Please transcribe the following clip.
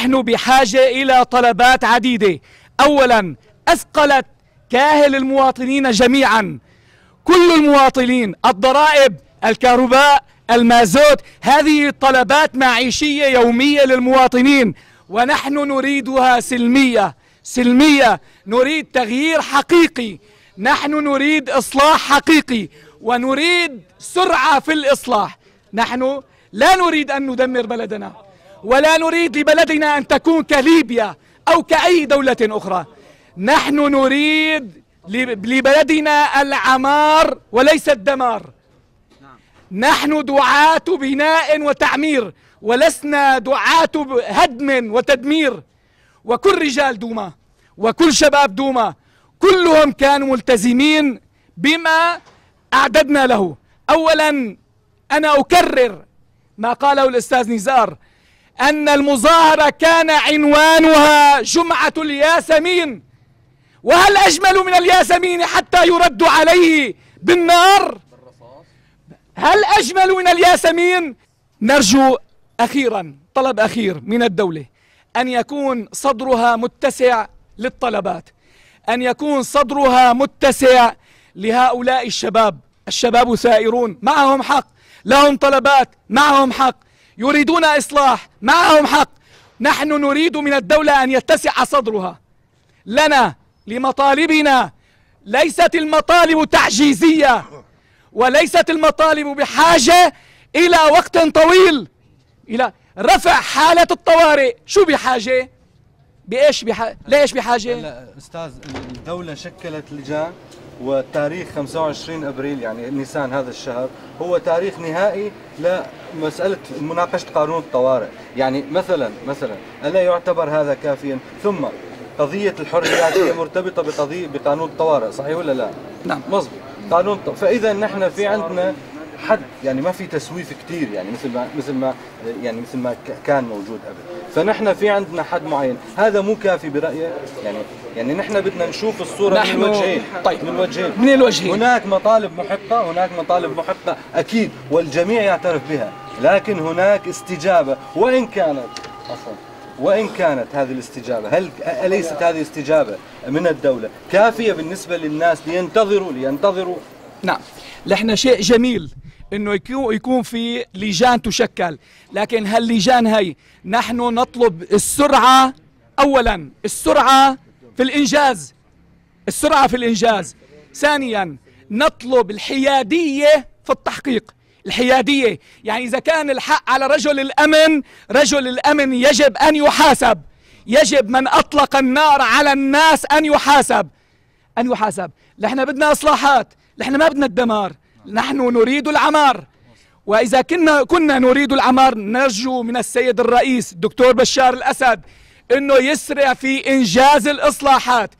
نحن بحاجة إلى طلبات عديدة. أولا، أثقلت كاهل المواطنين جميعا، كل المواطنين، الضرائب، الكهرباء، المازوت، هذه طلبات معيشية يومية للمواطنين، ونحن نريدها سلمية، نريد تغيير حقيقي، نحن نريد إصلاح حقيقي، ونريد سرعة في الإصلاح. نحن لا نريد أن ندمر بلدنا، ولا نريد لبلدنا أن تكون كليبيا أو كأي دولة أخرى. نحن نريد لبلدنا العمار وليس الدمار. نحن دعاة بناء وتعمير، ولسنا دعاة هدم وتدمير. وكل رجال دوما وكل شباب دوما كلهم كانوا ملتزمين بما أعددنا له. أولا، أنا أكرر ما قاله الأستاذ نزار، أن المظاهرة كان عنوانها جمعة الياسمين، وهل أجمل من الياسمين حتى يرد عليه بالنار؟ هل أجمل من الياسمين؟ نرجو أخيرا طلب أخير من الدولة، أن يكون صدرها متسع للطلبات، أن يكون صدرها متسع لهؤلاء الشباب ثائرون، معهم حق، لهم طلبات، معهم حق، يريدون إصلاح، معهم حق. نحن نريد من الدولة أن يتسع صدرها لنا لمطالبنا. ليست المطالب تعجيزية، وليست المطالب بحاجة إلى وقت طويل، إلى رفع حالة الطوارئ. شو بحاجة؟ بإيش ليش بحاجة؟ لا أستاذ، الدولة شكلت لجان، والتاريخ 25 أبريل يعني نيسان هذا الشهر هو تاريخ نهائي لمسألة مناقشة قانون الطوارئ. يعني مثلا ألا يعتبر هذا كافيا؟ ثم قضية الحريات هي مرتبطة بقانون الطوارئ، صحيح ولا لا؟ نعم مظبوط، قانون فإذا نحن في عندنا حد، يعني ما في تسويف كثير، يعني مثل ما كان موجود قبل. فنحن في عندنا حد معين، هذا مو كافي برأيك؟ يعني نحن بدنا نشوف الصورة من الوجهين. طيب، من الوجهين. هناك مطالب محقة أكيد، والجميع يعترف بها، لكن هناك استجابة، وإن كانت هذه الاستجابة، هل أليست هذه الاستجابة من الدولة كافية بالنسبة للناس لينتظروا؟ نعم، نحن شيء جميل انه يكون في لجان تشكل، لكن هاللجان هي نحن نطلب السرعة. اولا، السرعة في الانجاز. ثانيا، نطلب الحيادية في التحقيق. الحيادية يعني اذا كان الحق على رجل الامن يجب ان يحاسب، يجب من اطلق النار على الناس ان يحاسب. نحن بدنا اصلاحات، نحن ما بدنا الدمار، نحن نريد العمار. وإذا كنا نريد العمار، نرجو من السيد الرئيس الدكتور بشار الأسد أنه يسرع في إنجاز الإصلاحات.